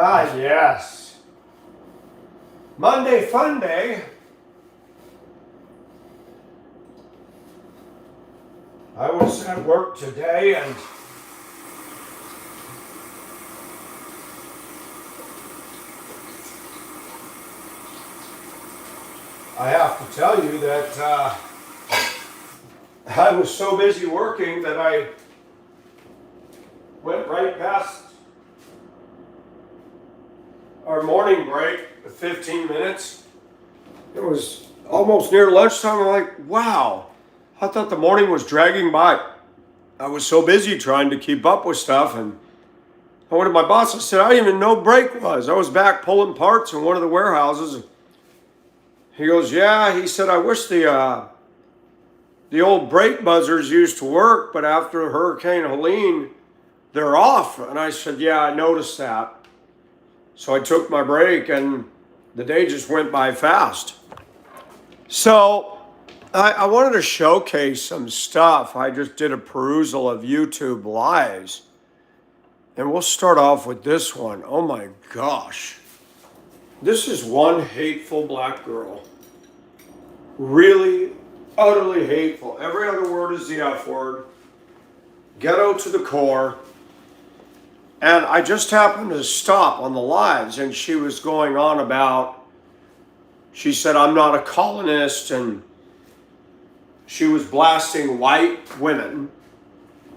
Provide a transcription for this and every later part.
Ah, yes. Monday Fun Day. I was at work today and I have to tell you that I was so busy working that I went right past our morning break, 15 minutes. It was almost near lunchtime. I'm like, wow, I thought the morning was dragging by. I was so busy trying to keep up with stuff, and I went to my boss. I said, I didn't even know break was. I was back pulling parts in one of the warehouses. He goes, yeah. He said, I wish the old brake buzzers used to work, but after Hurricane Helene, they're off. And I said, yeah, I noticed that. So I took my break, and the day just went by fast. So I wanted to showcase some stuff. I just did a perusal of YouTube lives. And we'll start off with this one. Oh my gosh. This is one hateful black girl. Really, utterly hateful. Every other word is the F word. Ghetto to the core. And I just happened to stop on the lives, and she was going on about, she said, I'm not a colonist, and she was blasting white women,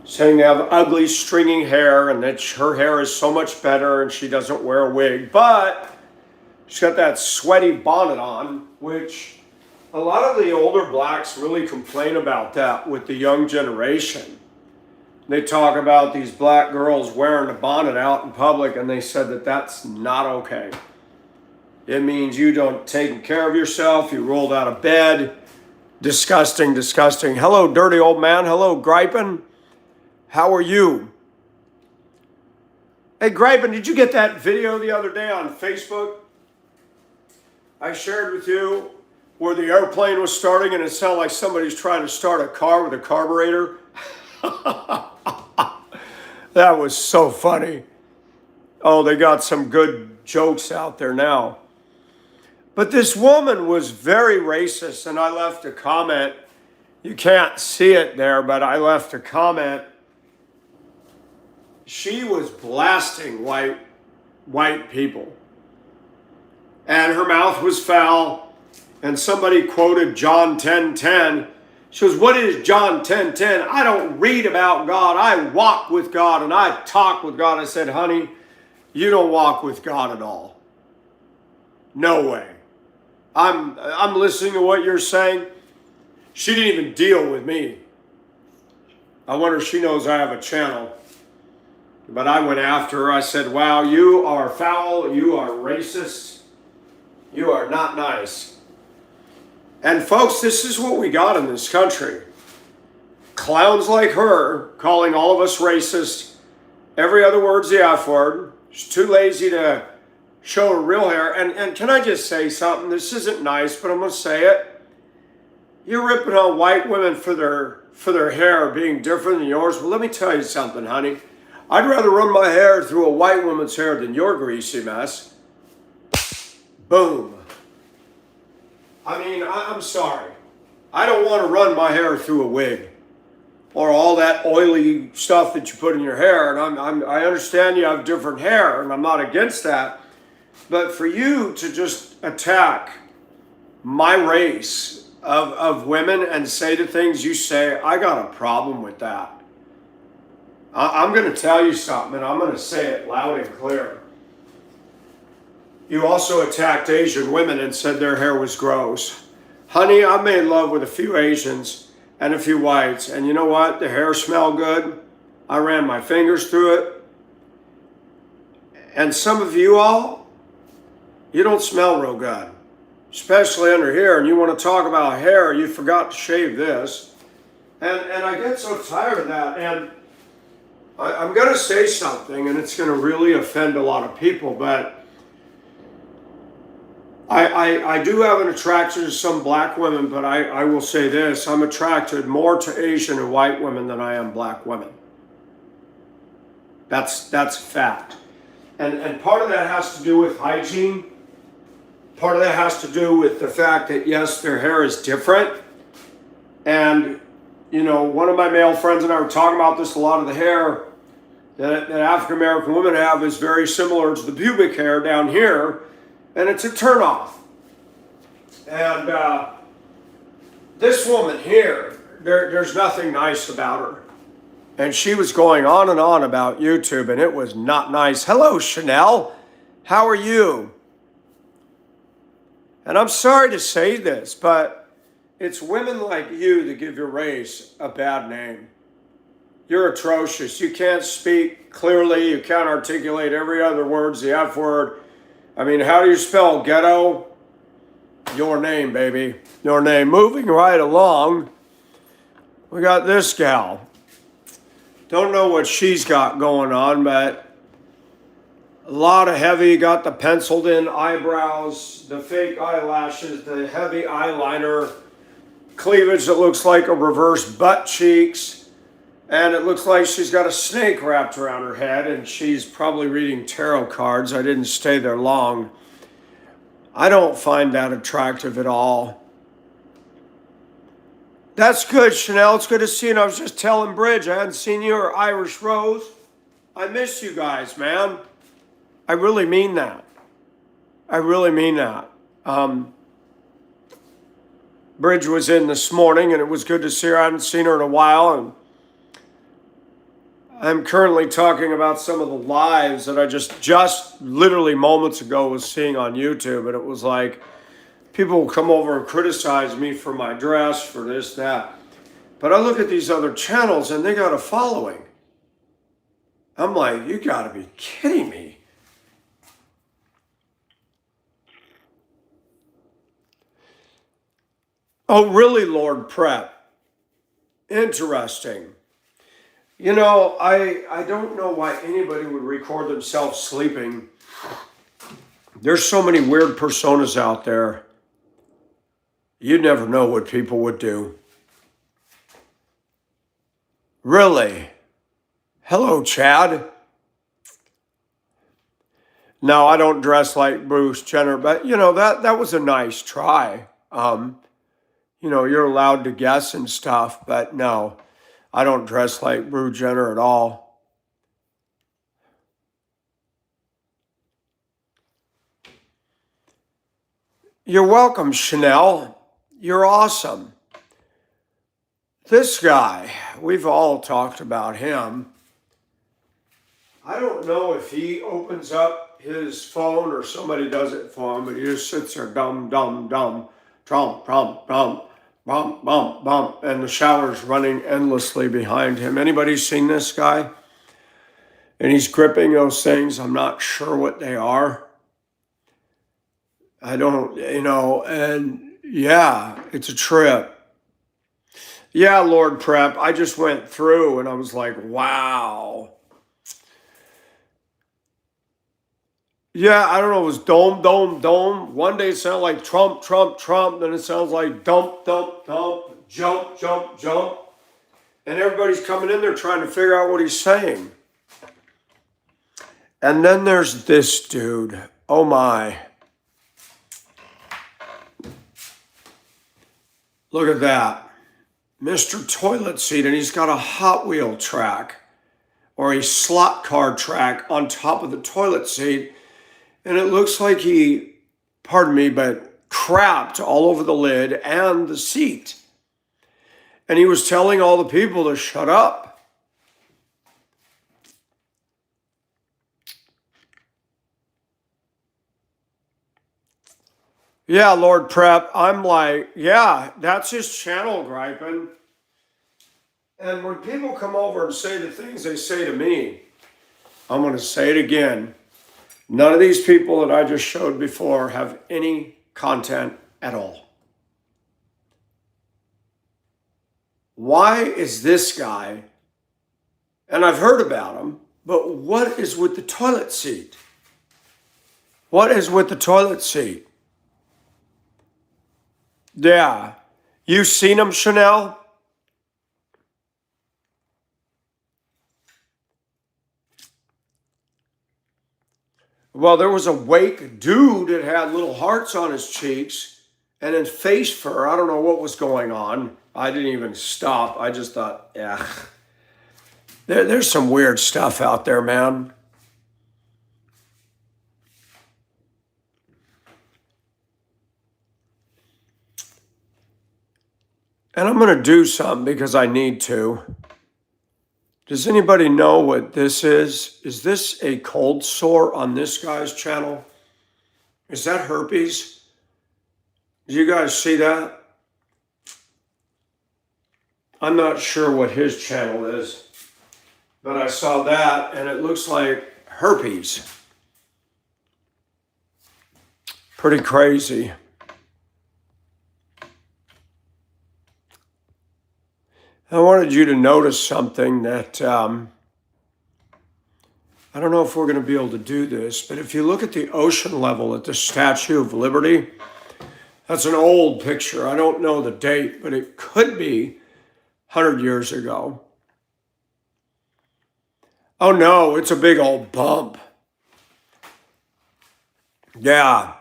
saying they have ugly stringy hair and that her hair is so much better and she doesn't wear a wig. But she's got that sweaty bonnet on, which a lot of the older blacks really complain about that with the young generation. They talk about these black girls wearing a bonnet out in public, and they said that that's not okay. It means you don't take care of yourself, you rolled out of bed. Disgusting, disgusting. Hello, dirty old man. Hello, Gripin. How are you? Hey, Gripin, did you get that video the other day on Facebook? I shared with you where the airplane was starting and it sounded like somebody's trying to start a car with a carburetor. That was so funny. Oh, they got some good jokes out there now. But this woman was very racist, and I left a comment. You can't see it there, but I left a comment. She was blasting white people. And her mouth was foul, and somebody quoted John 10:10. She goes, what is John 10:10? I don't read about God. I walk with God and I talk with God. I said, honey, you don't walk with God at all. No way. I'm listening to what you're saying. She didn't even deal with me. I wonder if she knows I have a channel. But I went after her. I said, wow, you are foul. You are racist. You are not nice. And folks, this is what we got in this country. Clowns like her calling all of us racist. Every other word's the F word. She's too lazy to show her real hair. And can I just say something? This isn't nice, but I'm going to say it. You're ripping on white women for their hair being different than yours. Well, let me tell you something, honey. I'd rather run my hair through a white woman's hair than your greasy mess. Boom. I mean, I'm sorry. I don't want to run my hair through a wig or all that oily stuff that you put in your hair. And I understand you have different hair, and I'm not against that. But for you to just attack my race of women and say the things you say, I got a problem with that. I'm going to tell you something, and I'm going to say it loud and clear. You also attacked Asian women and said their hair was gross. Honey, I made love with a few Asians and a few whites, and you know what? The hair smelled good. I ran my fingers through it. And some of you all, you don't smell real good, especially under here, and you want to talk about hair, you forgot to shave this. And I get so tired of that, and I'm going to say something, and it's going to really offend a lot of people, but I do have an attraction to some black women, but I will say this. I'm attracted more to Asian and white women than I am black women. That's a fact. And part of that has to do with hygiene. Part of that has to do with the fact that, yes, their hair is different. And, you know, one of my male friends and I were talking about this. A lot of the hair that African American women have is very similar to the pubic hair down here. And it's a turnoff. And this woman here, there's nothing nice about her. And she was going on and on about YouTube, and it was not nice. Hello, Chanel. How are you? And I'm sorry to say this, but it's women like you that give your race a bad name. You're atrocious. You can't speak clearly. You can't articulate every other word's the F word. I mean, how do you spell ghetto? Your name, baby. Your name. Moving right along, we got this gal. Don't know what she's got going on, but a lot of heavy. Got the penciled in eyebrows, the fake eyelashes, the heavy eyeliner, cleavage that looks like a reverse butt cheeks, and it looks like she's got a snake wrapped around her head, and she's probably reading tarot cards. I didn't stay there long. I don't find that attractive at all. That's good, Chanel. It's good to see you. And I was just telling Bridge, I hadn't seen you or Irish Rose. I miss you guys, man. I really mean that. I really mean that. Bridge was in this morning, and it was good to see her. I hadn't seen her in a while, and I'm currently talking about some of the lives that I just literally moments ago was seeing on YouTube, and it was like, people will come over and criticize me for my dress, for this, that. But I look at these other channels and they got a following. I'm like, you gotta be kidding me. Oh, really, Lord Prep? Interesting. You know, I don't know why anybody would record themselves sleeping. There's so many weird personas out there. You never know what people would do. Really? Hello, Chad. No, I don't dress like Bruce Jenner, but you know, that was a nice try. You know, you're allowed to guess and stuff, but no, I don't dress like Bruce Jenner at all. You're welcome, Chanel. You're awesome. This guy, we've all talked about him. I don't know if he opens up his phone or somebody does it for him, but he just sits there dumb, dumb, dumb, trump, trump, trump, bump, bump, bump, and the shower's running endlessly behind him. Anybody seen this guy? And he's gripping those things. I'm not sure what they are. I don't, you know, and yeah, it's a trip. Yeah, Lord Prep, I just went through and I was like, wow. Yeah, I don't know, it was dome, dome, dome. One day it sounded like Trump, Trump, Trump. Then it sounds like dump, dump, dump, jump, jump, jump. And everybody's coming in there trying to figure out what he's saying. And then there's this dude. Oh my. Look at that. Mr. Toilet Seat, and he's got a Hot Wheel track or a slot car track on top of the toilet seat. And it looks like he, pardon me, but crapped all over the lid and the seat. And he was telling all the people to shut up. Yeah, Lord Prep, I'm like, yeah, that's his channel griping. And when people come over and say the things they say to me, I'm going to say it again. None of these people that I just showed before have any content at all. Why is this guy, and I've heard about him, but what is with the toilet seat? What is with the toilet seat? Yeah. You seen him, Chanel? Well, there was a wake dude that had little hearts on his cheeks and then face fur. I don't know what was going on. I didn't even stop. I just thought, yeah, there's some weird stuff out there, man. And I'm going to do something because I need to. Does anybody know what this is? Is this a cold sore on this guy's channel? Is that herpes? Do you guys see that? I'm not sure what his channel is, but I saw that and it looks like herpes. Pretty crazy. I wanted you to notice something that, I don't know if we're going to be able to do this, but if you look at the ocean level at the Statue of Liberty, that's an old picture. I don't know the date, but it could be 100 years ago. Oh no, it's a big old bump. Yeah.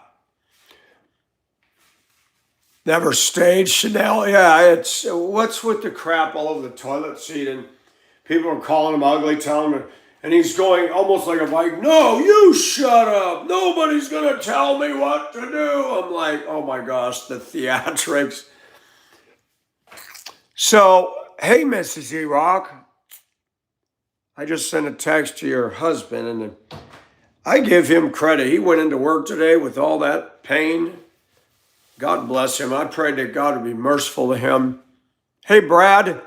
Never stayed, Chanel. Yeah, it's what's with the crap all over the toilet seat, and people are calling him ugly, telling him, and he's going almost like a like, no, you shut up. Nobody's gonna tell me what to do. I'm like, oh my gosh, the theatrics. So, hey, Mrs. E-Rock, I just sent a text to your husband, and I give him credit. He went into work today with all that pain. God bless him. I prayed that God would be merciful to him. Hey, Brad.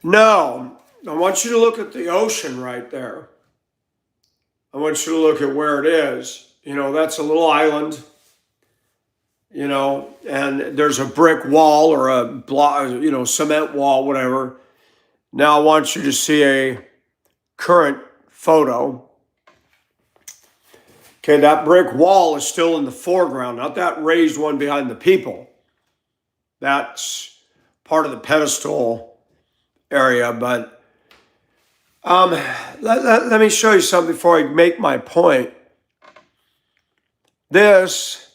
No, I want you to look at the ocean right there. I want you to look at where it is. You know, that's a little island, you know, and there's a brick wall or a block, you know, cement wall, whatever. Now I want you to see a current photo. Okay, that brick wall is still in the foreground, not that raised one behind the people. That's part of the pedestal area, but let me show you something before I make my point. This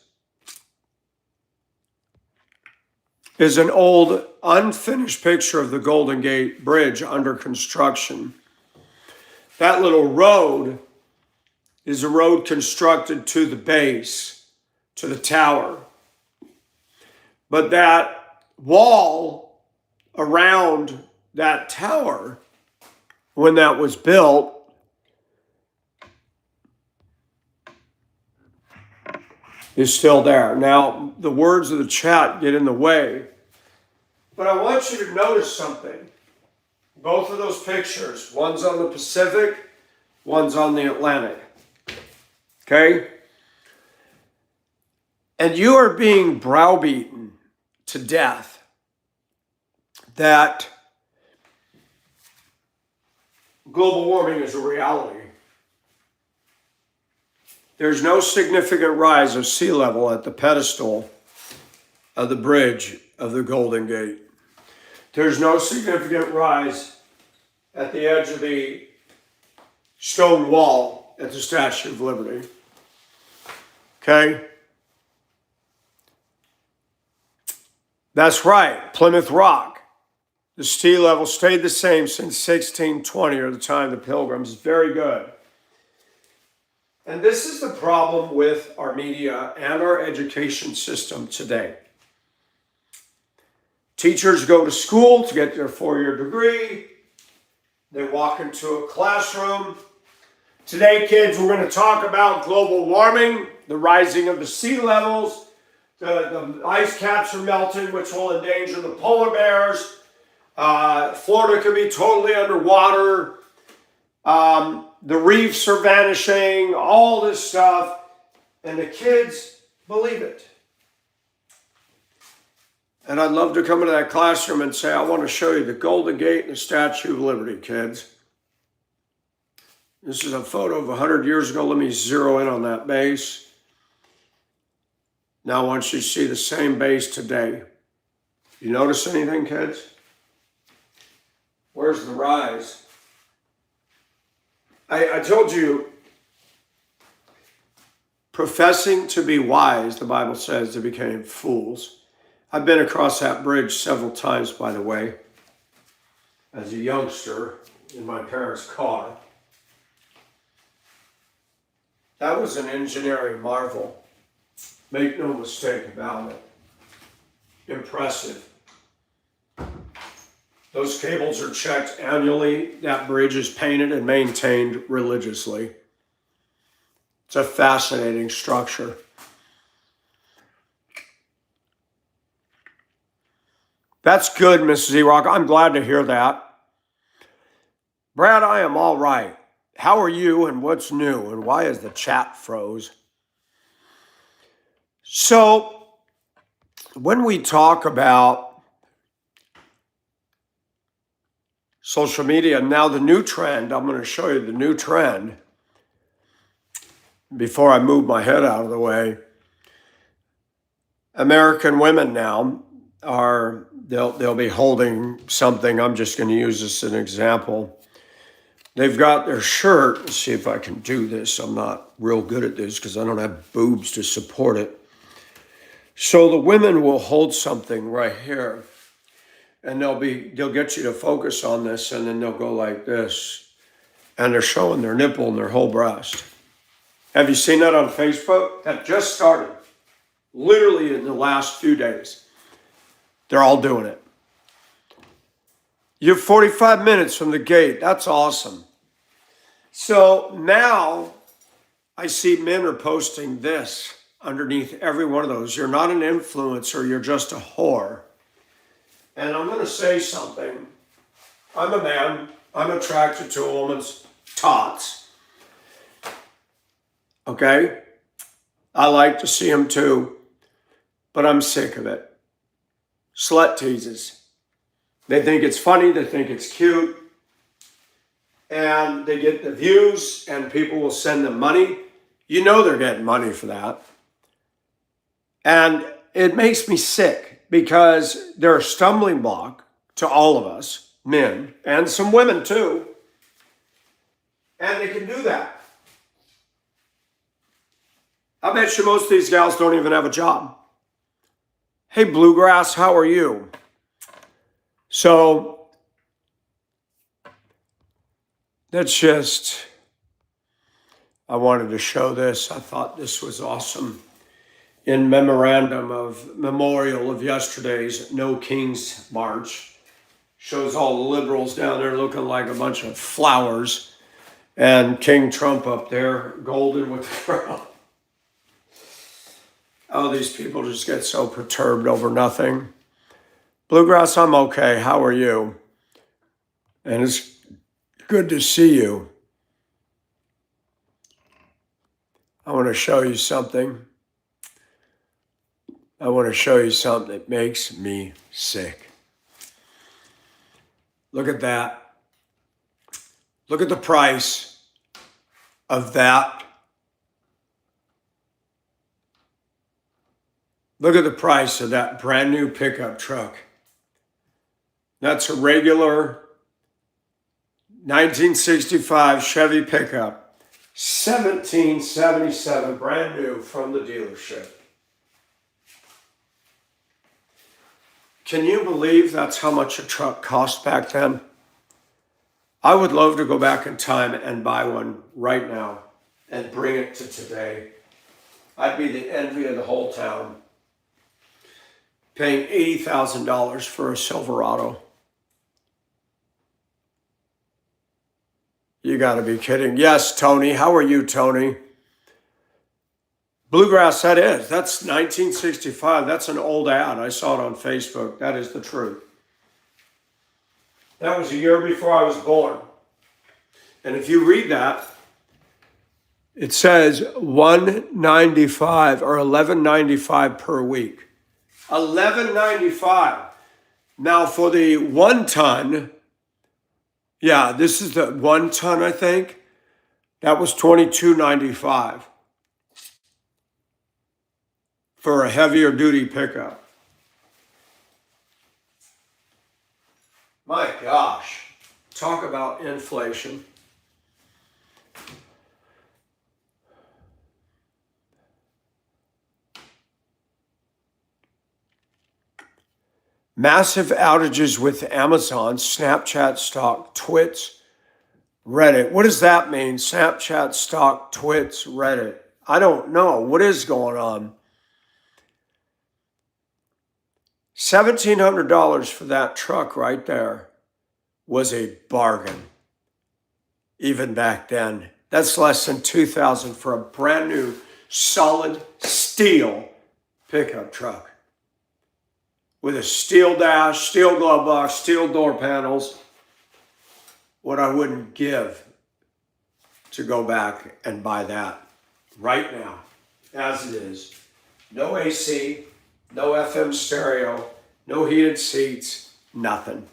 is an old unfinished picture of the Golden Gate Bridge under construction. That little road is a road constructed to the base, to the tower. But that wall around that tower, when that was built, is still there. Now, the words of the chat get in the way, but I want you to notice something. Both of those pictures, one's on the Pacific, one's on the Atlantic. Okay? And you are being browbeaten to death that global warming is a reality. There's no significant rise of sea level at the pedestal of the bridge of the Golden Gate. There's no significant rise at the edge of the stone wall at the Statue of Liberty. Okay? That's right, Plymouth Rock. The sea level stayed the same since 1620, or the time of the Pilgrims. Very good. And this is the problem with our media and our education system today. Teachers go to school to get their 4-year degree. They walk into a classroom. Today, kids, we're going to talk about global warming, the rising of the sea levels, the ice caps are melting, which will endanger the polar bears. Florida could be totally underwater. The reefs are vanishing, all this stuff. And the kids believe it. And I'd love to come into that classroom and say, I want to show you the Golden Gate and the Statue of Liberty, kids. This is a photo of 100 years ago. Let me zero in on that base. Now I want you to see the same base today. You notice anything, kids? Where's the rise? I told you, professing to be wise, the Bible says, they became fools. I've been across that bridge several times, by the way, as a youngster in my parents' car. That was an engineering marvel. Make no mistake about it. Impressive. Those cables are checked annually. That bridge is painted and maintained religiously. It's a fascinating structure. That's good, Mrs. E-Rock. I'm glad to hear that. Brad, I am all right. How are you and what's new? And why is the chat froze? So, when we talk about social media, now the new trend, I'm going to show you the new trend before I move my head out of the way. American women now they'll be holding something. I'm just going to use this as an example. They've got their shirt. Let's see if I can do this. I'm not real good at this because I don't have boobs to support it. So the women will hold something right here, and they'll get you to focus on this, and then they'll go like this, and they're showing their nipple and their whole breast. Have you seen that on Facebook? That just started, literally in the last few days. They're all doing it. You're 45 minutes from the gate. That's awesome. So now I see men are posting this underneath every one of those. You're not an influencer. You're just a whore. And I'm going to say something. I'm a man. I'm attracted to a woman's tots. Okay? I like to see them too. But I'm sick of it. Slut teases. They think it's funny. They think it's cute. And they get the views and people will send them money. You know they're getting money for that. And it makes me sick because they're a stumbling block to all of us, men, and some women too. And they can do that. I bet you most of these gals don't even have a job. Hey, Bluegrass, how are you? So that's just, I wanted to show this. I thought this was awesome. In memorial of yesterday's No Kings March. Shows all the liberals down there looking like a bunch of flowers. And King Trump up there, golden with the crown. Oh, these people just get so perturbed over nothing. Bluegrass, I'm okay. How are you? And it's good to see you. I want to show you something. I want to show you something that makes me sick. Look at that. Look at the price of that. Look at the price of that brand new pickup truck. That's a regular 1965 Chevy pickup. $1,777, brand new from the dealership. Can you believe that's how much a truck cost back then? I would love to go back in time and buy one right now and bring it to today. I'd be the envy of the whole town. Paying $80,000 for a Silverado. You got to be kidding. Yes, Tony. How are you, Tony? Bluegrass, that is. That's 1965. That's an old ad. I saw it on Facebook. That is the truth. That was a year before I was born. And if you read that, it says $195 or $11.95 per week. $11.95. Now for the 1 ton, yeah, this is the 1 ton, I think. That was $22.95 for a heavier duty pickup. My gosh, talk about inflation. Massive outages with Amazon, Snapchat stock, Twits, Reddit. What does that mean? Snapchat stock, Twits, Reddit. I don't know. What is going on? $1,700 for that truck right there was a bargain. Even back then. That's less than $2,000 for a brand new solid steel pickup truck. With a steel dash, steel glove box, steel door panels. What I wouldn't give to go back and buy that right now, as it is. No AC, no FM stereo, no heated seats, nothing.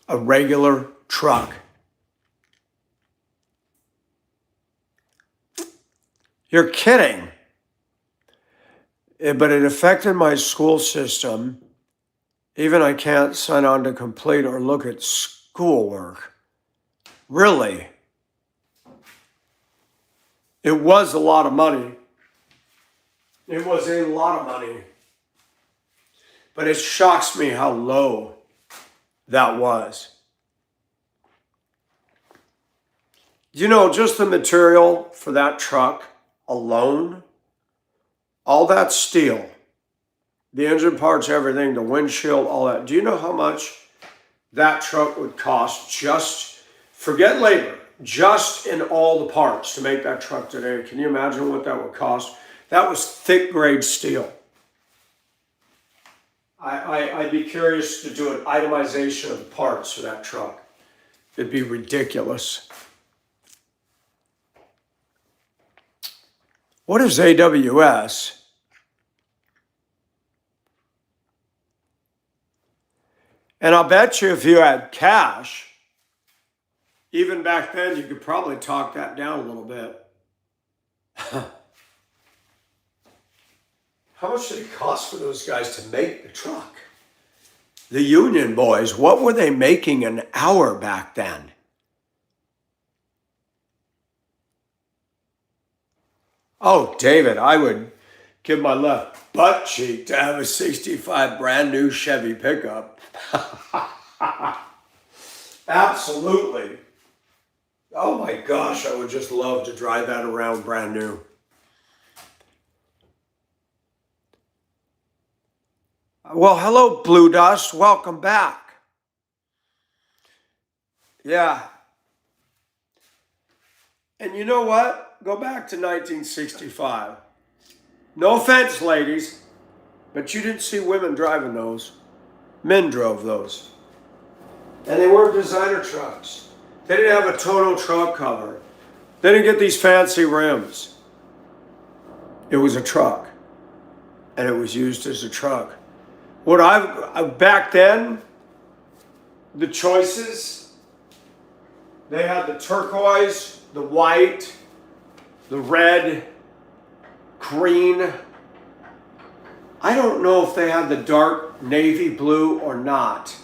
A regular truck. You're kidding. But it affected my school system. Even I can't sign on to complete or look at schoolwork. Really? It was a lot of money. It was a lot of money. But it shocks me how low that was. You know, just the material for that truck alone, all that steel, the engine parts, everything, the windshield, all that. Do you know how much that truck would cost just, forget labor, just in all the parts to make that truck today? Can you imagine what that would cost? That was thick grade steel. I'd be curious to do an itemization of the parts for that truck. It'd be ridiculous. What is AWS? And I'll bet you if you had cash, even back then, you could probably talk that down a little bit. How much did it cost for those guys to make the truck? The union boys, what were they making an hour back then? Oh, David, I would give my left butt cheek to have a 65 brand new Chevy pickup. Absolutely. Oh my gosh, I would just love to drive that around brand new. Well, hello, Blue Dust. Welcome back. Yeah. And you know what? Go back to 1965. No offense, ladies, but you didn't see women driving those. Men drove those. And they weren't designer trucks. They didn't have a tonal truck cover. They didn't get these fancy rims. It was a truck. And it was used as a truck. Back then, the choices, they had the turquoise, the white, the red, green. I don't know if they had the dark navy blue or not.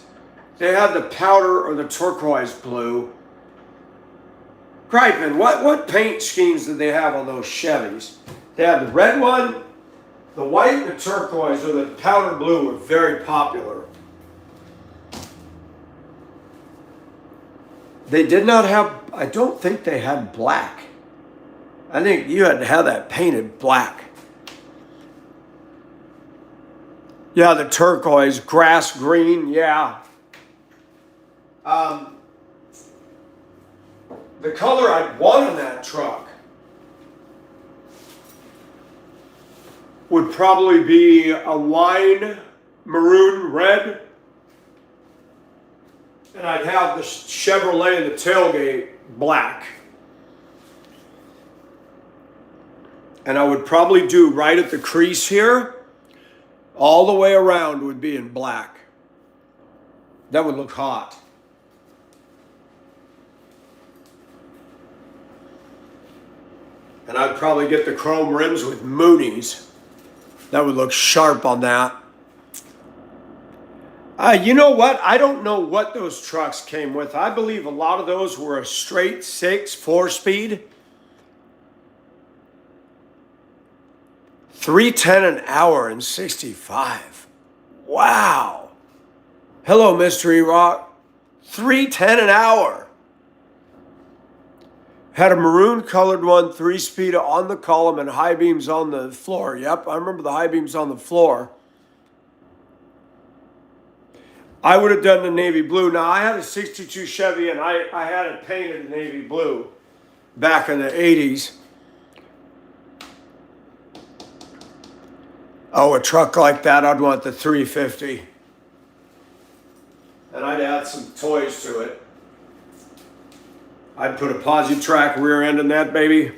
They had the powder or the turquoise blue. Cripen, what paint schemes did they have on those Chevys? They had the red one, the white and the turquoise or the powder blue were very popular. They did not have, I don't think they had black. I think you had to have that painted black. Yeah, the turquoise, grass green, yeah. The color I'd want in that truck would probably be a wine maroon red. And I'd have the Chevrolet in the tailgate black. And I would probably do right at the crease here, all the way around would be in black. That would look hot. And I'd probably get the chrome rims with Moonies. That would look sharp on that. You know what? I don't know what those trucks came with. I believe a lot of those were a straight 4-speed. 310 an hour and 65. Wow. Hello, Mystery Rock. 310 an hour. Had a maroon colored one, 3-speed on the column and high beams on the floor. Yep, I remember the high beams on the floor. I would have done the navy blue. Now, I had a 62 Chevy and I had it painted navy blue back in the 80s. Oh, a truck like that, I'd want the 350. And I'd add some toys to it. I'd put a Posi-Track rear end in that baby.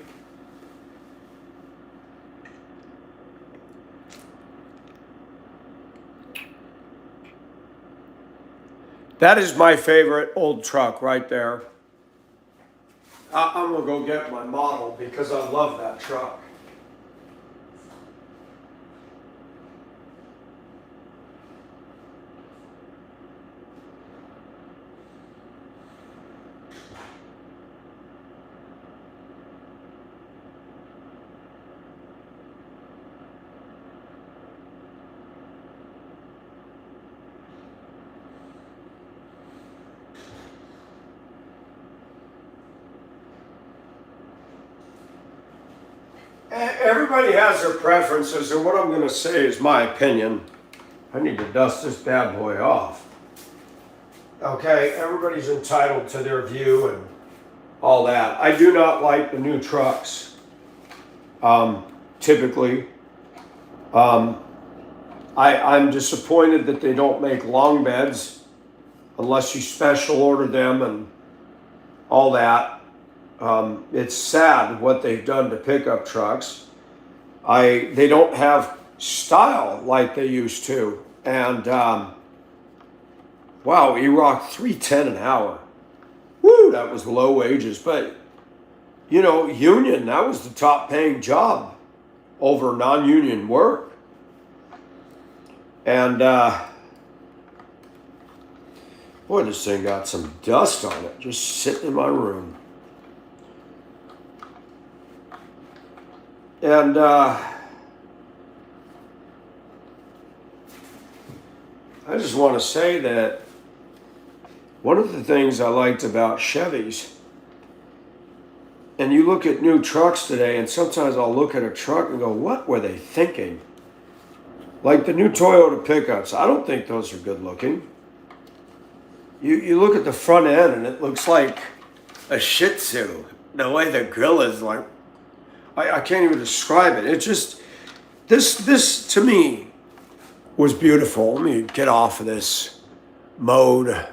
That is my favorite old truck right there. I'm gonna go get my model because I love that truck. Everybody has their preferences, and what I'm going to say is my opinion. I need to dust this bad boy off. Okay, everybody's entitled to their view and all that. I do not like the new trucks, typically. I'm disappointed that they don't make long beds unless you special order them and all that. It's sad what they've done to pickup trucks. They don't have style like they used to. And wow, E-Rock 310 an hour. Woo, that was low wages. But, you know, union, that was the top paying job over non-union work. And boy, this thing got some dust on it just sitting in my room. And I just want to say that one of the things I liked about Chevys, and you look at new trucks today, and sometimes I'll look at a truck and go, what were they thinking? Like the new Toyota pickups, I don't think those are good looking. You look at the front end and it looks like a Shih Tzu. The way the grill is, like, I can't even describe it. It just, this to me was beautiful. Let me get off of this mode.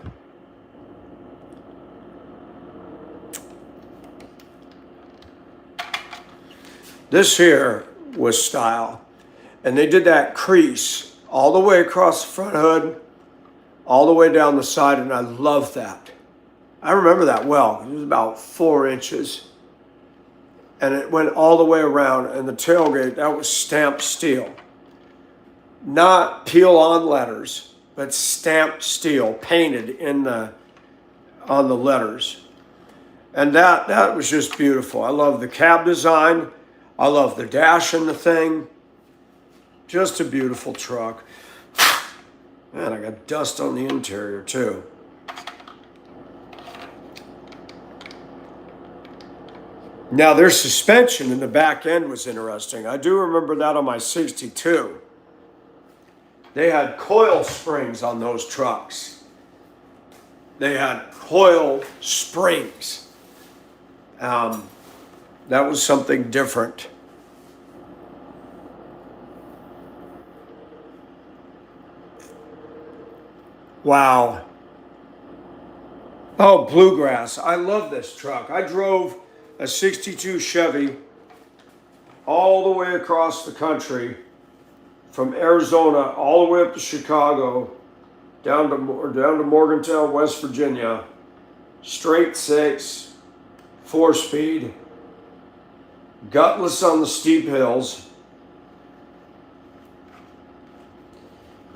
This here was style. And they did that crease all the way across the front hood, all the way down the side, and I love that. I remember that well. It was about 4 inches. And it went all the way around, and the tailgate, that was stamped steel. Not peel-on letters, but stamped steel, painted on the letters. And that was just beautiful. I love the cab design. I love the dash in the thing. Just a beautiful truck. Man, I got dust on the interior too. Now, their suspension in the back end was interesting. I do remember that on my 62. They had coil springs on those trucks. They had coil springs. That was something different. Wow. Oh, Bluegrass. I love this truck. I drove a 62 Chevy all the way across the country from Arizona all the way up to Chicago, down to Morgantown, West Virginia, straight 6, 4-speed, gutless on the steep hills.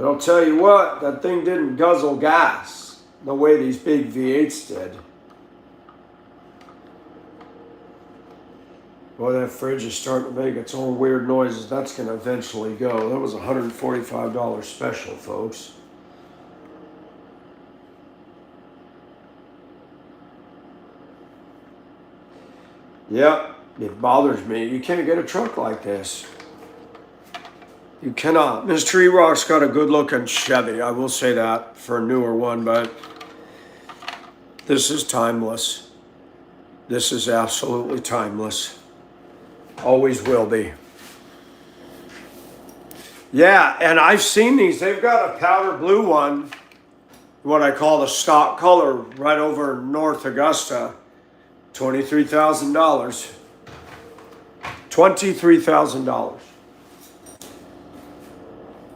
But I'll tell you what, that thing didn't guzzle gas the way these big V8s did. Boy, that fridge is starting to make its own weird noises. That's going to eventually go. That was a $145 special, folks. Yep, it bothers me. You can't get a truck like this. You cannot. Mr. E-Rock's got a good-looking Chevy. I will say that for a newer one, but this is timeless. This is absolutely timeless. Always will be. Yeah, and I've seen these. They've got a powder blue one, what I call the stock color, right over North Augusta. $23,000. $23,000.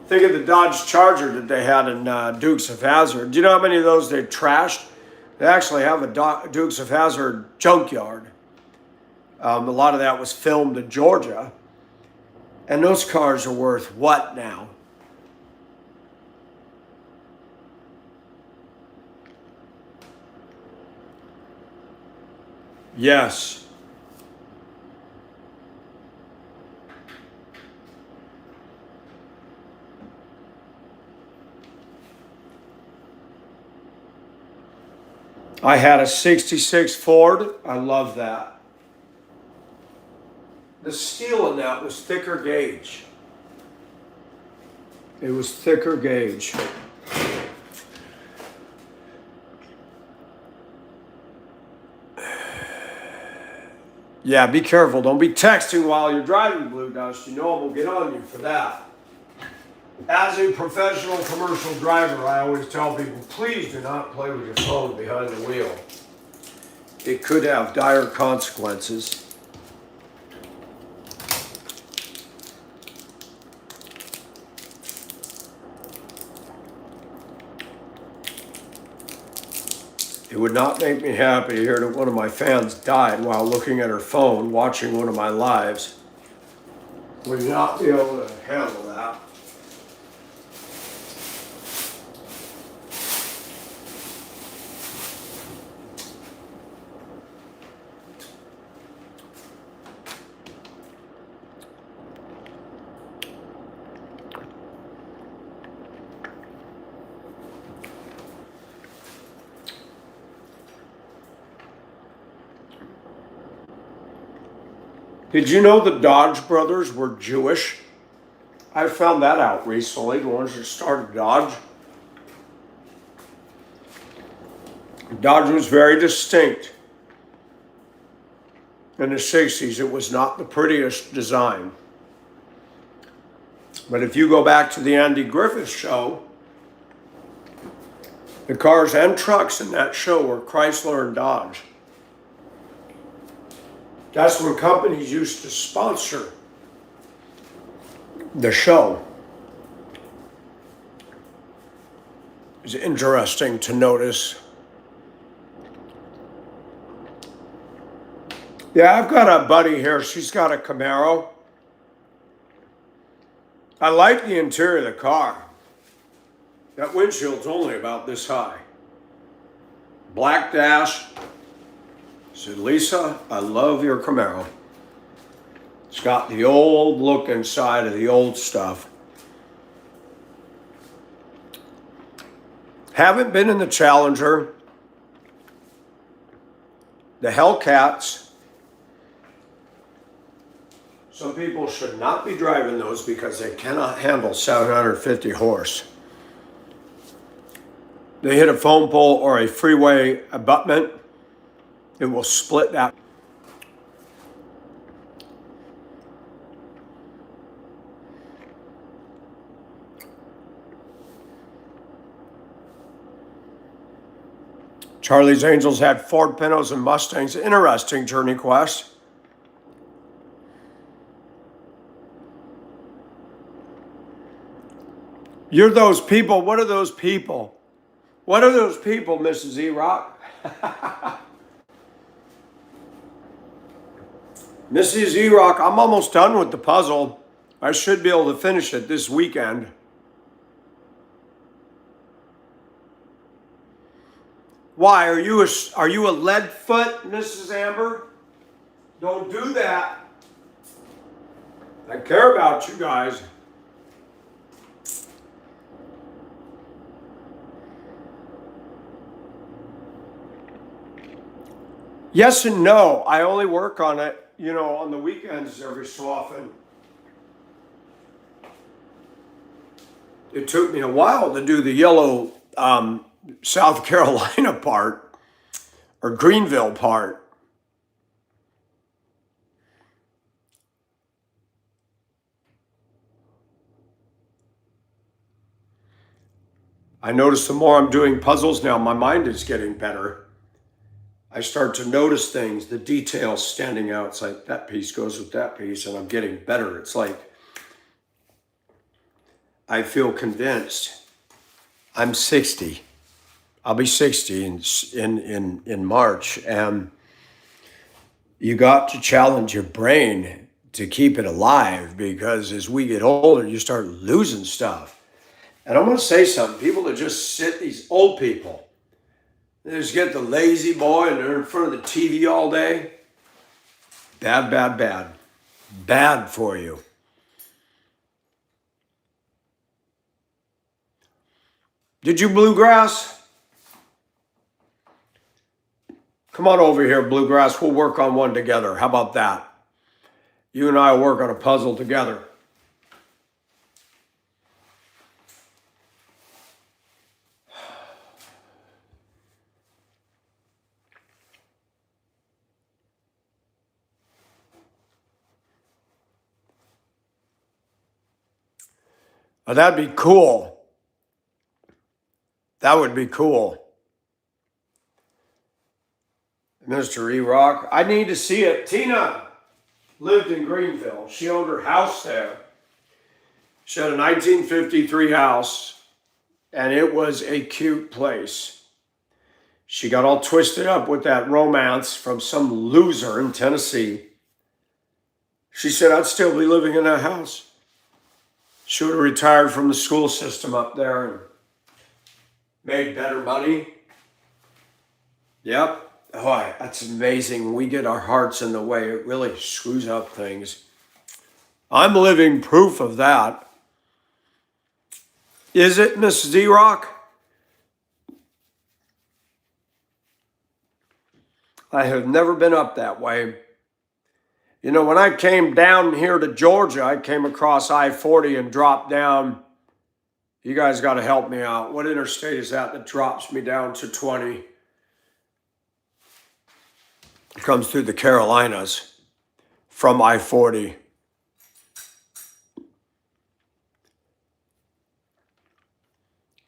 Think of the Dodge Charger that they had in Dukes of Hazzard. Do you know how many of those they trashed? They actually have a Dukes of Hazzard junkyard. A lot of that was filmed in Georgia. And those cars are worth what now? Yes. I had a 66 Ford. I love that. The steel in that was thicker gauge. It was thicker gauge. Yeah, be careful. Don't be texting while you're driving, Blue Dust. You know I'm going to get on you for that. As a professional commercial driver, I always tell people, please do not play with your phone behind the wheel. It could have dire consequences. It would not make me happy to hear that one of my fans died while looking at her phone, watching one of my lives. Would not be able to handle that. Did you know the Dodge brothers were Jewish? I found that out recently, the ones that started Dodge. Dodge was very distinct. In the 60s, it was not the prettiest design. But if you go back to the Andy Griffith show, the cars and trucks in that show were Chrysler and Dodge. That's when companies used to sponsor the show. It's interesting to notice. Yeah, I've got a buddy here. She's got a Camaro. I like the interior of the car. That windshield's only about this high. Black dash. I said, Lisa, I love your Camaro. It's got the old look inside of the old stuff. Haven't been in the Challenger. The Hellcats. Some people should not be driving those because they cannot handle 750 horse. They hit a phone pole or a freeway abutment, it will split that. Charlie's Angels had Ford Pintos and Mustangs. Interesting journey quest. You're those people. What are those people? What are those people, Mrs. E-Rock? Mrs. E-Rock, I'm almost done with the puzzle. I should be able to finish it this weekend. Why? Are you a lead foot, Mrs. Amber? Don't do that. I care about you guys. Yes and no. I only work on it, on the weekends every so often. It took me a while to do the yellow South Carolina part or Greenville part. I notice the more I'm doing puzzles now, my mind is getting better. I start to notice things, the details standing out. It's like that piece goes with that piece, and I'm getting better. It's like I feel convinced. I'm 60. I'll be 60 in March, and you got to challenge your brain to keep it alive, because as we get older, you start losing stuff. And I'm going to say something. People that just sit, these old people, they just get the lazy boy and they're in front of the TV all day. Bad, bad, bad. Bad for you. Did you bluegrass? Come on over here, bluegrass. We'll work on one together. How about that? You and I will work on a puzzle together. Oh, that'd be cool. That would be cool. Mr. E-Rock, I need to see it. Tina lived in Greenville. She owned her house there. She had a 1953 house, and it was a cute place. She got all twisted up with that romance from some loser in Tennessee. She said, I'd still be living in that house. She would have retired from the school system up there and made better money. Yep. Oh, that's amazing. When we get our hearts in the way, it really screws up things. I'm living proof of that. Is it, Miss Z-Rock? I have never been up that way. When I came down here to Georgia, I came across I-40 and dropped down. You guys got to help me out. What interstate is that drops me down to 20? It comes through the Carolinas from I-40.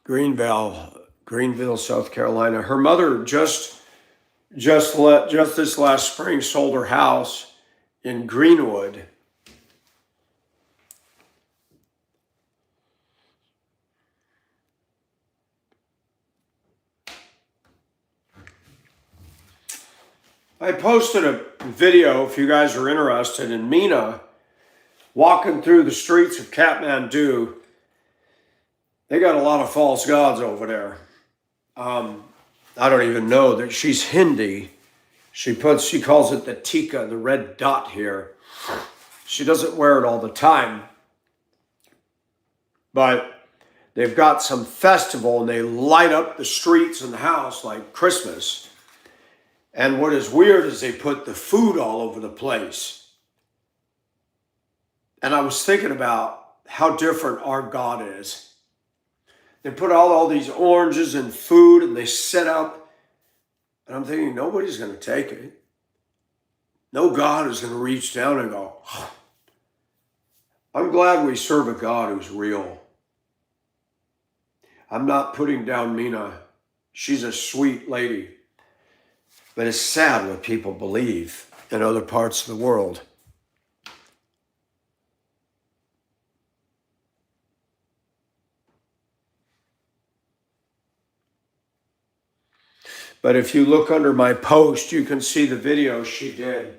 Greenville, South Carolina. Her mother just this last spring sold her house in Greenwood. I posted a video, if you guys are interested, in Mina walking through the streets of Kathmandu. They got a lot of false gods over there. I don't even know that she's Hindi. She calls it the tika, the red dot here. She doesn't wear it all the time. But they've got some festival and they light up the streets and the house like Christmas. And what is weird is they put the food all over the place. And I was thinking about how different our God is. They put all these oranges and food and they set up. And I'm thinking, nobody's going to take it. No God is going to reach down and go, oh. I'm glad we serve a God who's real. I'm not putting down Mina. She's a sweet lady. But it's sad what people believe in other parts of the world. But if you look under my post, you can see the video she did.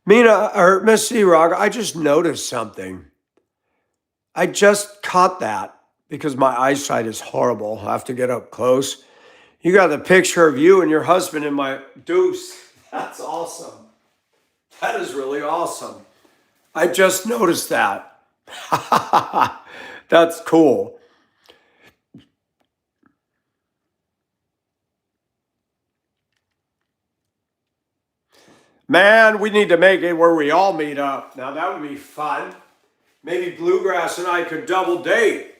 Mina, or Miss E-Rock, I just noticed something. I just caught that because my eyesight is horrible. I have to get up close. You got the picture of you and your husband in my deuce. That's awesome. That is really awesome. I just noticed that. That's cool. Man, we need to make it where we all meet up. Now that would be fun. Maybe Bluegrass and I could double date.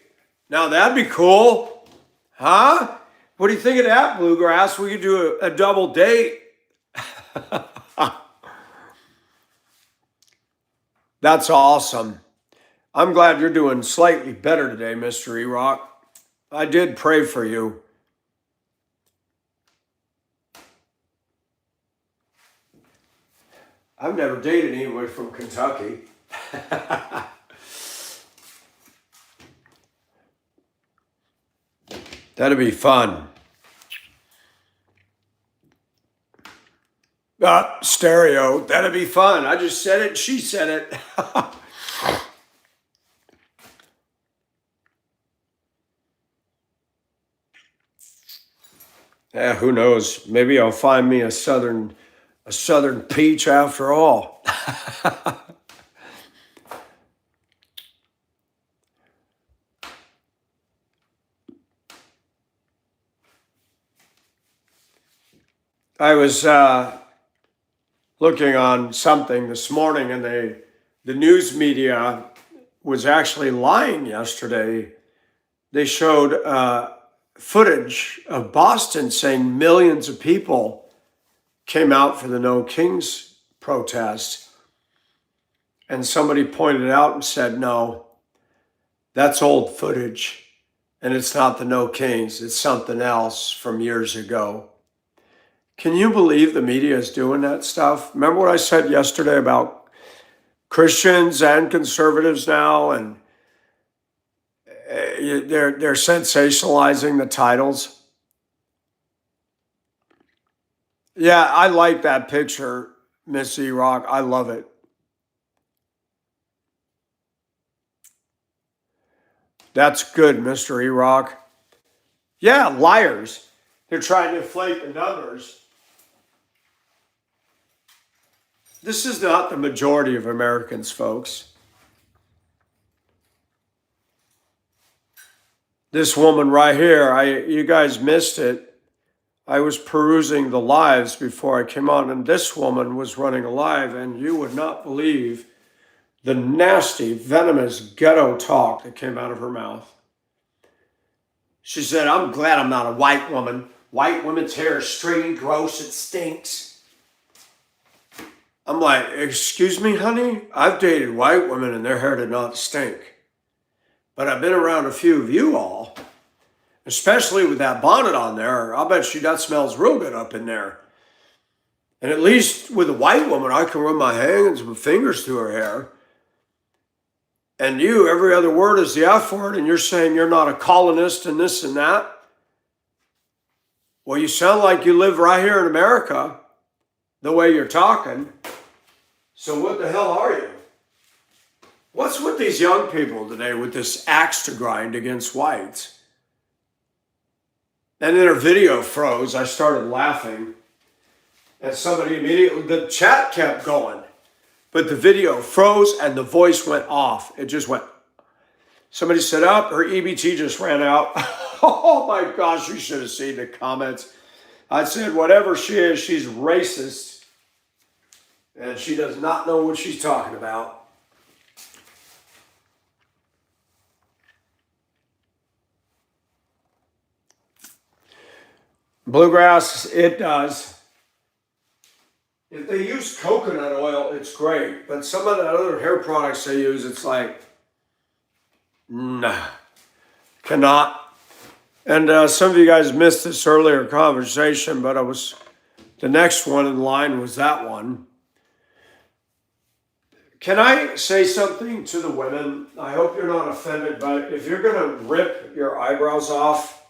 Now that'd be cool. Huh? What do you think of that, Bluegrass? We could do a double date. That's awesome. I'm glad you're doing slightly better today, Mr. E-Rock. I did pray for you. I've never dated anyone from Kentucky. That'd be fun. Stereo. That'd be fun. I just said it. She said it. Yeah, who knows? Maybe I'll find me a southern peach after all. I was looking on something this morning, and the news media was actually lying yesterday. They showed footage of Boston saying millions of people came out for the No Kings protest. And somebody pointed out and said, no, that's old footage. And it's not the No Kings, it's something else from years ago. Can you believe the media is doing that stuff? Remember what I said yesterday about Christians and conservatives now, and they're sensationalizing the titles? Yeah, I like that picture, Miss E-Rock. I love it. That's good, Mr. E-Rock. Yeah, liars. They're trying to inflate the numbers. This is not the majority of Americans, folks. This woman right here, you guys missed it. I was perusing the lives before I came on, and this woman was running a live, and you would not believe the nasty, venomous ghetto talk that came out of her mouth. She said, I'm glad I'm not a white woman. White women's hair is straight and gross. It stinks. I'm like, excuse me, honey? I've dated white women and their hair did not stink. But I've been around a few of you all, especially with that bonnet on there. I'll bet you that smells real good up in there. And at least with a white woman, I can run my hands and fingers through her hair. And you, every other word is the F word, and you're saying you're not a colonist and this and that. Well, you sound like you live right here in America, the way you're talking. So what the hell are you? What's with these young people today with this axe to grind against whites? And then her video froze. I started laughing. And somebody immediately, the chat kept going. But the video froze and the voice went off. It just went. Somebody said, up, her EBT just ran out. Oh my gosh, you should have seen the comments. I said, whatever she is, she's racist. And she does not know what she's talking about. Bluegrass, it does. If they use coconut oil, it's great. But some of the other hair products they use, it's like, nah, cannot. And some of you guys missed this earlier conversation, but the next one in line was that one. Can I say something to the women? I hope you're not offended, but if you're going to rip your eyebrows off,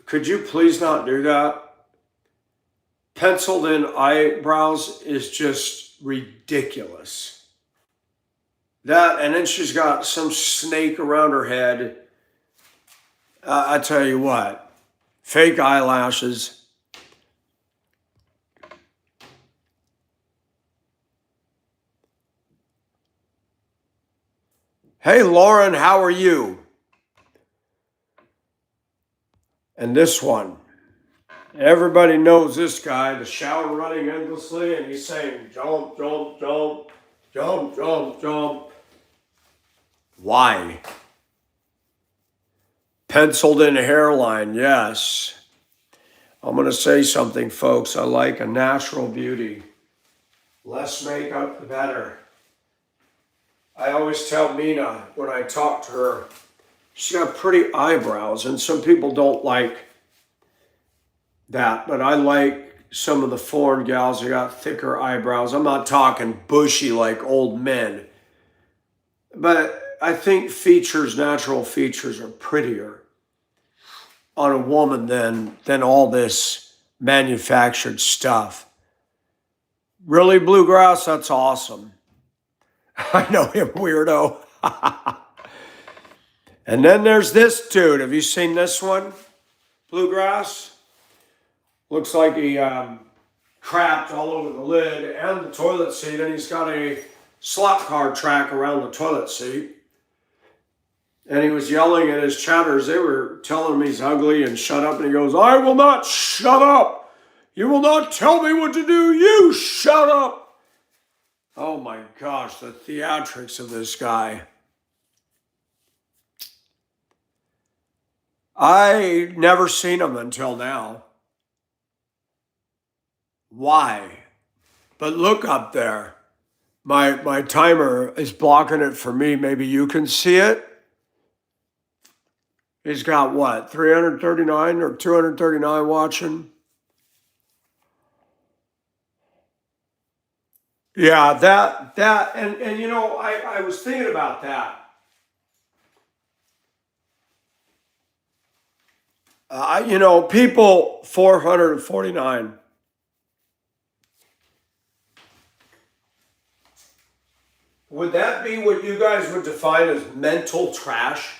could you please not do that? penciled in eyebrows is just ridiculous. That, and then she's got some snake around her head. I tell you what, fake eyelashes. Hey, Lauren, how are you? And this one. Everybody knows this guy, the shower running endlessly, and he's saying, jump, jump, jump, jump, jump, jump. Why? Penciled in hairline, yes. I'm going to say something, folks. I like a natural beauty. Less makeup, the better. I always tell Mina when I talk to her, she's got pretty eyebrows, and some people don't like that, but I like some of the foreign gals that got thicker eyebrows. I'm not talking bushy like old men, but I think features, natural features, are prettier on a woman than all this manufactured stuff. Really, Bluegrass? That's awesome. I know him, weirdo. And then there's this dude. Have you seen this one? Bluegrass? Looks like he crapped all over the lid and the toilet seat, and he's got a slot car track around the toilet seat. And he was yelling at his chatters. They were telling him he's ugly and shut up, and he goes, I will not shut up. You will not tell me what to do. You shut up. Oh my gosh, the theatrics of this guy. I never seen him until now. Why? But look up there. My timer is blocking it for me. Maybe you can see it. He's got what, 339 or 239 watching? Yeah, that, and you know, I was thinking about that. You know, people, 449. Would that be what you guys would define as mental trash?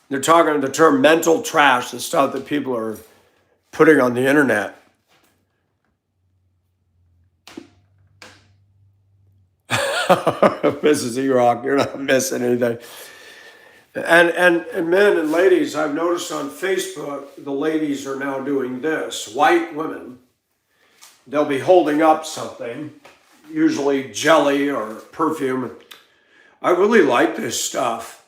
They're talking the term mental trash, the stuff that people are putting on the internet. Mrs. E-Rock, you're not missing anything. And men and ladies, I've noticed on Facebook, the ladies are now doing this. White women, they'll be holding up something, usually jelly or perfume. I really like this stuff.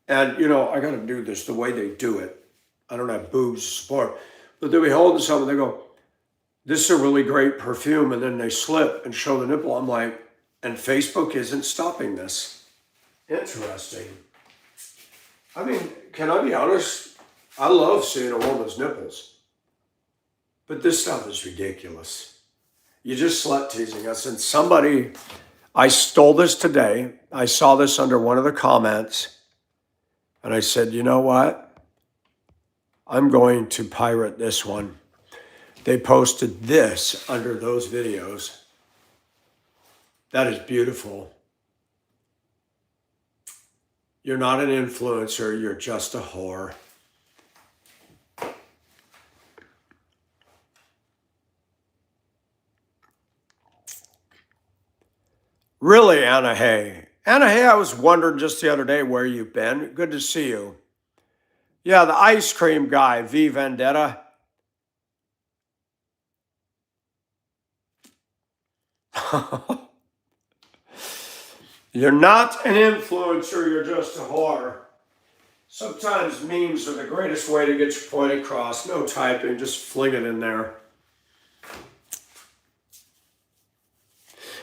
And, you know, I got to do this the way they do it. I don't have boobs to support. But they'll be holding something, they go, this is a really great perfume. And then they slip and show the nipple. I'm like, and Facebook isn't stopping this. Interesting. I mean, can I be honest? I love seeing a woman's nipples. But this stuff is ridiculous. You just slut teasing us. And somebody, I stole this today. I saw this under one of the comments. And I said, you know what? I'm going to pirate this one. They posted this under those videos. That is beautiful. You're not an influencer, you're just a whore. Really, Anna Hay. Anna Hay, I was wondering just the other day where you've been. Good to see you. Yeah, the ice cream guy, V Vendetta. You're not an influencer, you're just a whore. Sometimes memes are the greatest way to get your point across. No typing, just fling it in there.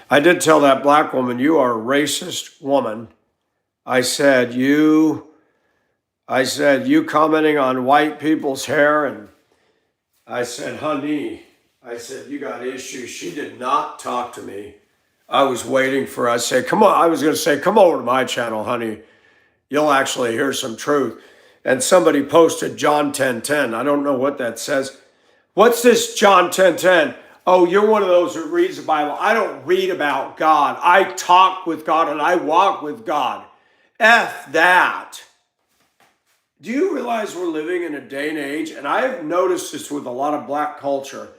I did tell that black woman, you are a racist woman. I said, you commenting on white people's hair, and I said, honey, I said, you got issues. She did not talk to me. I was waiting for her. I said, come on. I was going to say, come over to my channel, honey. You'll actually hear some truth. And somebody posted John 10:10. I don't know what that says. What's this John 10:10? Oh, you're one of those that reads the Bible. I don't read about God. I talk with God and I walk with God. F that. Do you realize we're living in a day and age, and I've noticed this with a lot of black culture,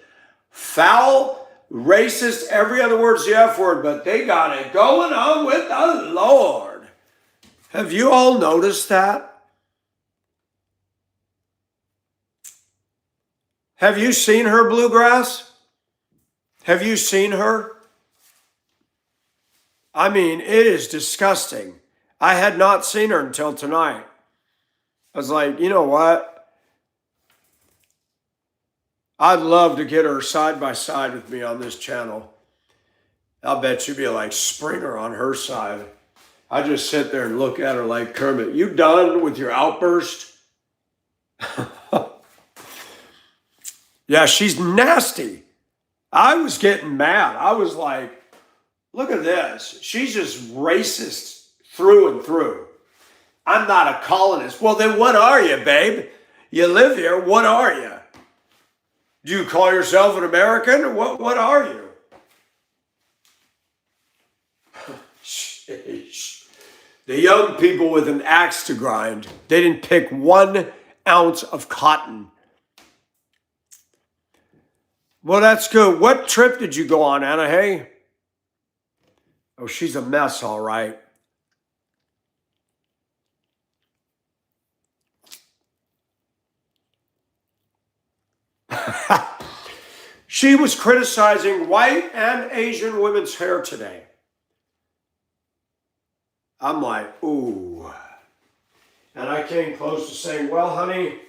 foul, racist, every other word's the F word, but they got it going on with the Lord. Have you all noticed that? Have you seen her, Bluegrass? Have you seen her? I mean, it is disgusting. I had not seen her until tonight. I was like, you know what? I'd love to get her side by side with me on this channel. I'll bet you'd be like Springer on her side. I just sit there and look at her like Kermit. You done with your outburst? Yeah, she's nasty. I was getting mad. I was like, look at this. She's just racist through and through. I'm not a colonist. Well, then what are you, babe? You live here. What are you? Do you call yourself an American? What are you? Sheesh. The young people with an axe to grind, they didn't pick 1 ounce of cotton. Well, that's good. What trip did you go on, Anna Hay? Oh, she's a mess, all right. She was criticizing white and Asian women's hair today. I'm like, ooh. And I came close to saying, well, honey,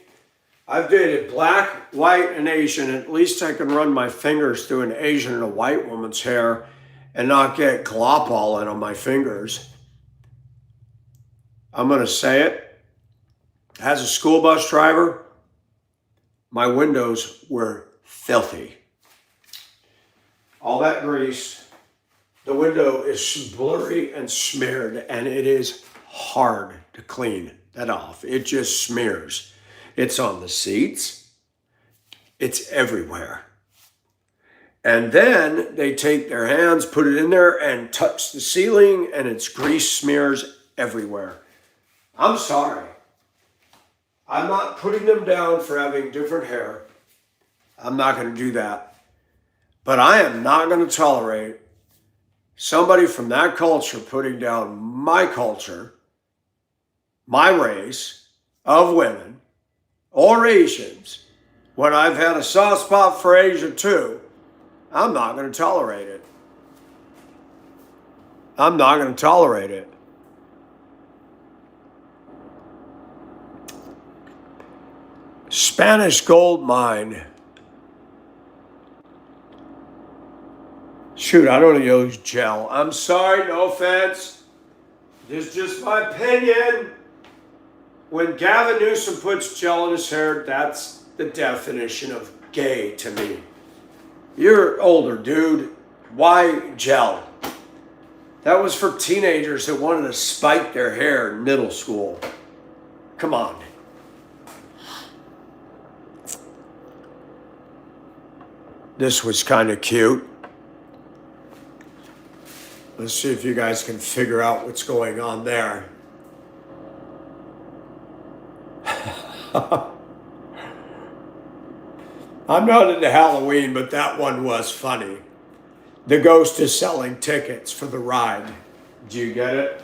I've dated black, white, and Asian. At least I can run my fingers through an Asian and a white woman's hair and not get glop all in on my fingers. I'm going to say it. As a school bus driver, my windows were filthy. All that grease. The window is blurry and smeared, and it is hard to clean that off. It just smears. It's on the seats. It's everywhere. And then they take their hands, put it in there, and touch the ceiling, and it's grease smears everywhere. I'm sorry. I'm not putting them down for having different hair. I'm not going to do that. But I am not going to tolerate somebody from that culture putting down my culture, my race of women or Asians, when I've had a soft spot for Asia too. I'm not going to tolerate it. I'm not going to tolerate it. Spanish gold mine. Shoot, I don't use gel. I'm sorry, no offense. This is just my opinion. When Gavin Newsom puts gel in his hair, that's the definition of gay to me. You're older, dude. Why gel? That was for teenagers that wanted to spike their hair in middle school. Come on. This was kind of cute. Let's see if you guys can figure out what's going on there. I'm not into Halloween, but that one was funny. The ghost is selling tickets for the ride. Do you get it?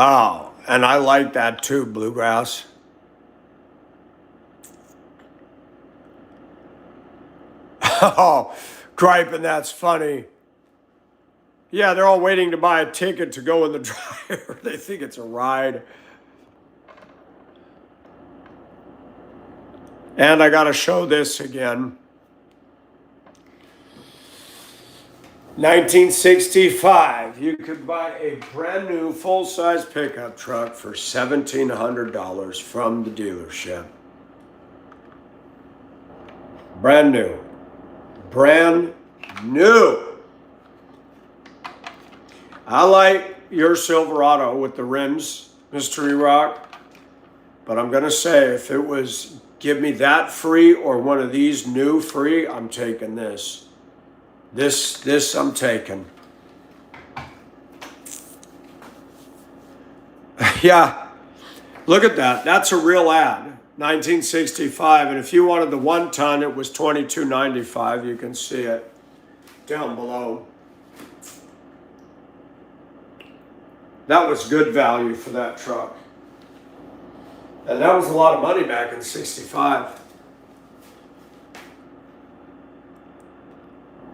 Oh, and I like that too, Bluegrass. Oh, griping, that's funny. Yeah, they're all waiting to buy a ticket to go in the dryer. They think it's a ride. And I got to show this again. 1965, you could buy a brand new full-size pickup truck for $1,700 from the dealership. Brand new. Brand new. I like your Silverado with the rims, Mystery Rock. But I'm going to say, if it was give me that free or one of these new free, I'm taking this. This I'm taking. Yeah, look at that. That's a real ad. 1965. And if you wanted the 1 ton, it was $22.95. You can see it down below. That was good value for that truck. And that was a lot of money back in 65.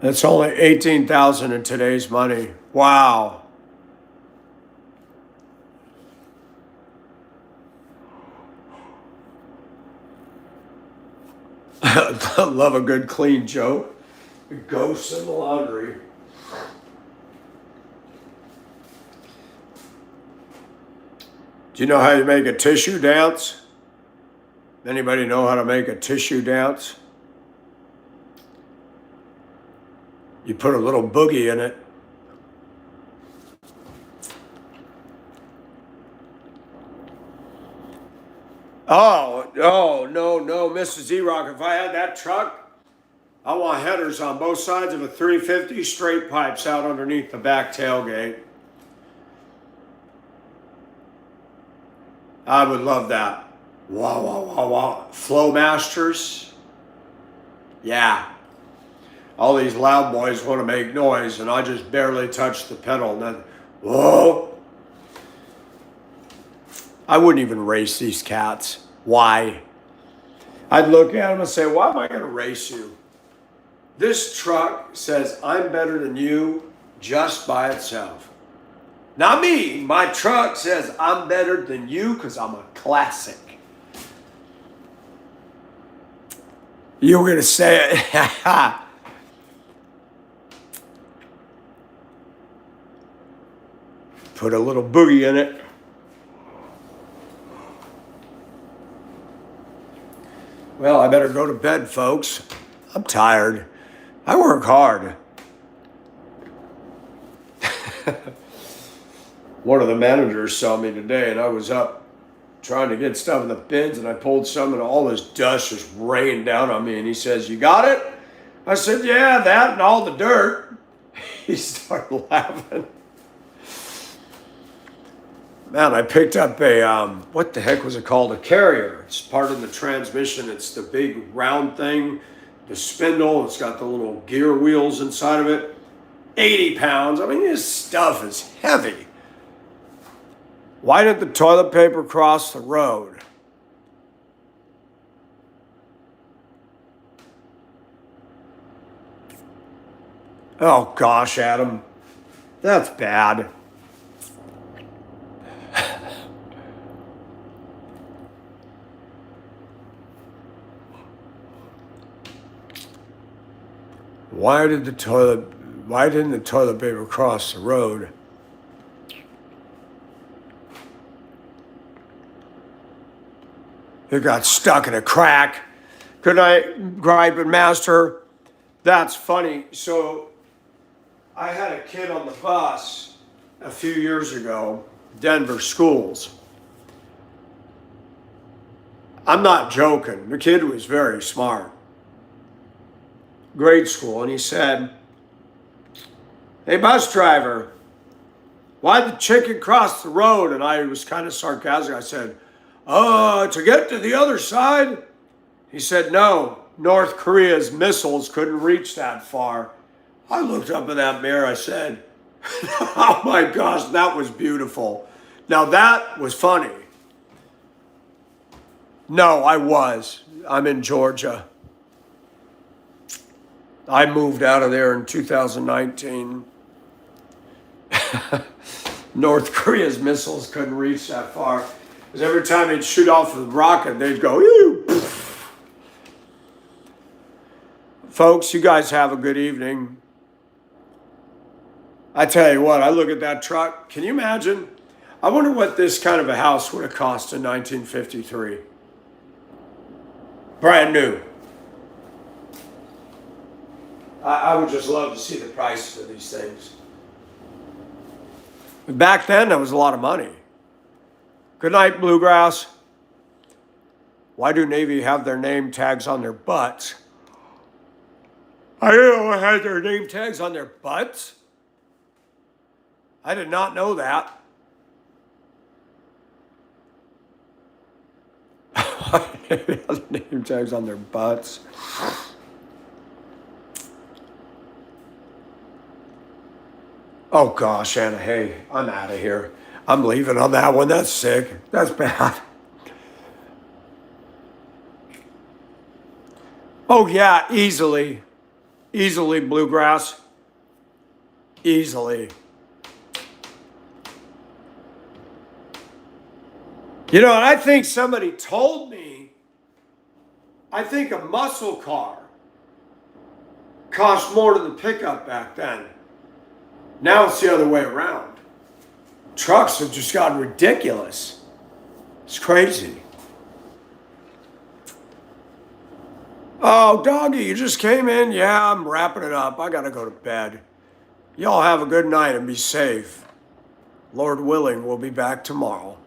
It's only $18,000 in today's money. Wow. I love a good clean joke. Ghosts in the laundry. Do you know how you make a tissue dance? Anybody know how to make a tissue dance? You put a little boogie in it. Oh, no, Mrs. E-Rock, if I had that truck, I want headers on both sides of a 350, straight pipes out underneath the back tailgate. I would love that. Wow. Flowmasters. Yeah. All these loud boys want to make noise, and I just barely touch the pedal. And then, whoa. I wouldn't even race these cats. Why? I'd look at them and say, why am I going to race you? This truck says I'm better than you just by itself. Not me. My truck says I'm better than you because I'm a classic. You were going to say it. Put a little boogie in it. Well, I better go to bed, folks. I'm tired. I work hard. One of the managers saw me today, and I was up trying to get stuff in the bins, and I pulled some, and all this dust just rained down on me. And he says, "You got it?" I said, "Yeah, that and all the dirt." He started laughing. Man, I picked up a, what the heck was it called? A carrier. It's part of the transmission. It's the big round thing, the spindle. It's got the little gear wheels inside of it. 80 pounds. I mean, this stuff is heavy. Why did the toilet paper cross the road? Oh gosh, Adam. That's bad. Why didn't the toilet paper cross the road? It got stuck in a crack. Good night, Griping Master. That's funny. So I had a kid on the bus a few years ago, Denver schools. I'm not joking. The kid was very smart. Grade school. And he said, "Hey, bus driver, why'd the chicken cross the road?" And I was kind of sarcastic. I said, "To get to the other side?" He said, "No, North Korea's missiles couldn't reach that far." I looked up in that mirror. I said, "Oh my gosh, that was beautiful." Now that was funny. No, I'm in Georgia. I moved out of there in 2019. North Korea's missiles couldn't reach that far. Because every time they'd shoot off a rocket, they'd go, ew. Folks, you guys have a good evening. I tell you what, I look at that truck. Can you imagine? I wonder what this kind of a house would have cost in 1953. Brand new. I would just love to see the prices of these things. Back then, that was a lot of money. Good night, Bluegrass. Why do Navy have their name tags on their butts? I didn't know they had their name tags on their butts. I did not know that. Name tags on their butts. Oh gosh, Anna, hey, I'm out of here. I'm leaving on that one. That's sick. That's bad. Oh yeah, easily. Easily, Bluegrass. Easily. You know, and I think somebody told me, I think a muscle car cost more than the pickup back then. Now it's the other way around. Trucks have just gotten ridiculous. It's crazy. Oh, doggy, you just came in? Yeah, I'm wrapping it up. I gotta go to bed. Y'all have a good night and be safe. Lord willing, we'll be back tomorrow.